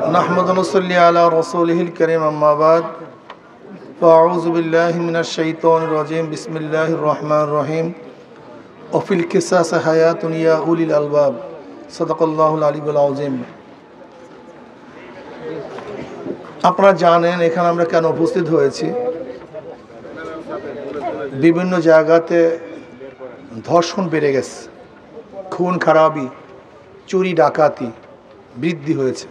نحمد ونصلي على رسوله الكريم أما بعد فأعوذ بالله من الشيطان الرجيم بسم الله الرحمن الرحيم وفي القصاص حياة يا أولي الألباب صدق الله العلي العظيم। আপনারা জানেন এখানে আমরা কেন উপস্থিত হয়েছি। বিভিন্ন জায়গাতে ধর্ষণ বেড়ে গেছে, খুন খারাপি, চুরি ডাকাতি বৃদ্ধি হয়েছে।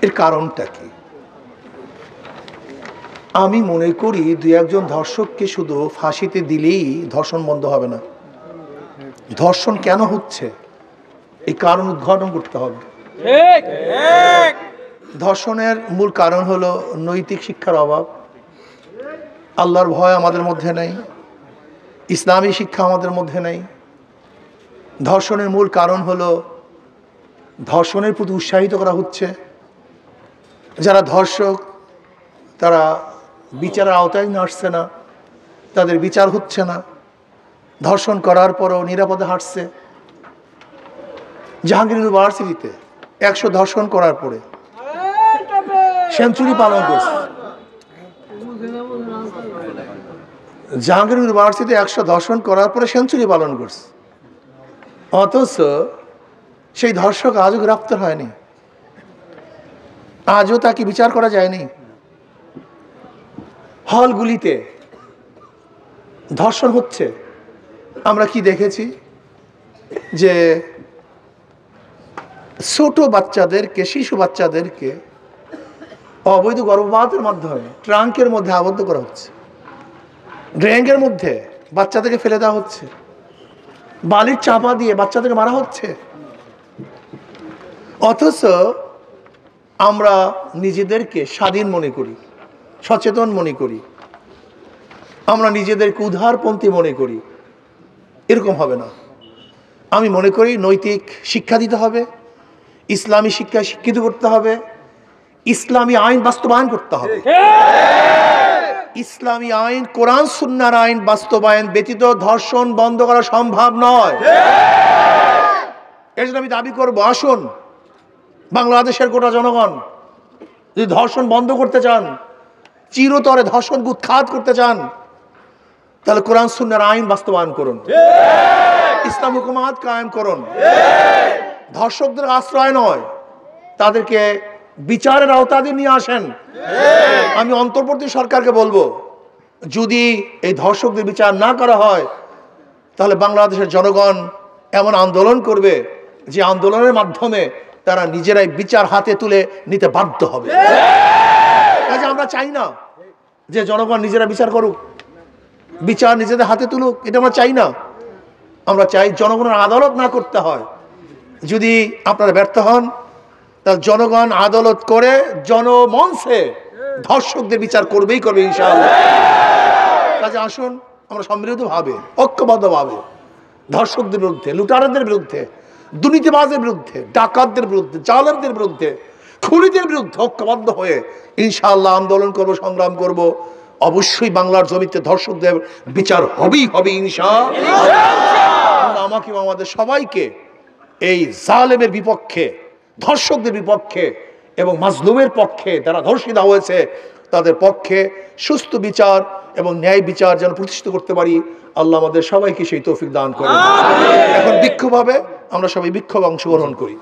এর কারণটা কি? আমি মনে করি দুই একজন ধর্ষককে শুধু ফাঁসিতে দিলেই ধর্ষণ বন্ধ হবে না। ধর্ষণ কেন হচ্ছে এই কারণ উদ্ঘাটন করতে হবে। ধর্ষণের মূল কারণ হলো নৈতিক শিক্ষার অভাব, আল্লাহর ভয় আমাদের মধ্যে নেই, ইসলামী শিক্ষা আমাদের মধ্যে নেই। ধর্ষণের মূল কারণ হলো ধর্ষণের প্রতি উৎসাহিত করা হচ্ছে। যারা ধর্ষক তারা বিচারের আওতায় আসছে না, তাদের বিচার হচ্ছে না। ধর্ষণ করার পরও নিরাপদে হাঁটছে। জাহাঙ্গীর ইউনিভার্সিটিতে 100 ধর্ষণ করার পরে সেঞ্চুরি পালন করছে। জাহাঙ্গীর ইউনিভার্সিটিতে 100 ধর্ষণ করার পরে সেঞ্চুরি পালন করছে, অথচ সেই ধর্ষক আজও গ্রেফতার হয়নি, আজও তাকে বিচার করা যায়নি। হলগুলিতে ধর্ষণ হচ্ছে। আমরা কি দেখেছি যে ছোট বাচ্চাদেরকে, শিশু বাচ্চাদেরকে অবৈধ গর্ভপাতের মাধ্যমে ট্রাঙ্কের মধ্যে আবদ্ধ করা হচ্ছে, ড্রেঙ্কের মধ্যে বাচ্চাদেরকে ফেলে দেওয়া হচ্ছে, বালির চাপা দিয়ে বাচ্চাদেরকে মারা হচ্ছে। অথচ আমরা নিজেদেরকে স্বাধীন মনে করি, সচেতন মনে করি, আমরা নিজেদেরকে উদারপন্থী মনে করি। এরকম হবে না। আমি মনে করি নৈতিক শিক্ষা দিতে হবে, ইসলামী শিক্ষায় শিক্ষিত করতে হবে, ইসলামী আইন বাস্তবায়ন করতে হবে। ইসলামী আইন, কোরআন সুন্নাহর আইন বাস্তবায়ন ব্যতীত ধর্ষণ বন্ধ করা সম্ভব নয়। এর জন্য আমি দাবি করব, আসুন বাংলাদেশের গোটা জনগণ যদি ধর্ষণ বন্ধ করতে চান, চিরতরে ধর্ষণ উৎখাত করতে চান, তাহলে কোরআন সুন্নাহর আইন বাস্তবায়ন করুন, ইসলাম হুকুমাত কায়েম করুন। ধর্ষকদের আশ্রয় নয়, তাদেরকে বিচারের আওতায় নিয়ে আসেন। আমি অন্তর্বর্তী সরকারকে বলবো, যদি এই ধর্ষকদের বিচার না করা হয় তাহলে বাংলাদেশের জনগণ এমন আন্দোলন করবে যে আন্দোলনের মাধ্যমে তারা নিজেরাই বিচার হাতে তুলে নিতে বাধ্য হবে। কাজে আমরা চাই না যে জনগণ নিজেরা বিচার করুক, বিচার নিজেদের হাতে তুলুক, এটা আমরা চাই না। আমরা চাই জনগণের আদালত না করতে হয়। যদি আপনারা ব্যর্থ হন তাহলে জনগণ আদালত করে জনমঞ্চে ধর্ষকদের বিচার করবেই করবে ইনশাআল্লাহ। কাজে আসুন আমরা সম্মিলিতভাবে, ঐক্যবদ্ধভাবে ধর্ষকদের বিরুদ্ধে, লুটারদের বিরুদ্ধে, দুর্নীতিবাজের বিরুদ্ধে, ডাকাতদের বিরুদ্ধে, জালেমদের বিরুদ্ধে, খুনিদের বিরুদ্ধে ঐক্যবদ্ধ হয়ে ইনশাআল্লাহ আন্দোলন করব, সংগ্রাম করব। অবশ্যই বাংলার জমিতে ধর্ষকদের বিচার হবেই হবে ইনশাআল্লাহ। আমাকে আমাদের সবাইকে এই জালেমের বিপক্ষে, ধর্ষকদের বিপক্ষে এবং মাজলুমের পক্ষে, যারা ধর্ষিত হয়েছে তাদের পক্ষে সুস্থ বিচার এবং ন্যায় বিচার যেন প্রতিষ্ঠিত করতে পারি, আল্লাহ আমাদের সবাইকে সেই তৌফিক দান করেন। এখন বিক্ষোভ হবে, আমরা সবাই বিক্ষোভে অংশগ্রহণ করি।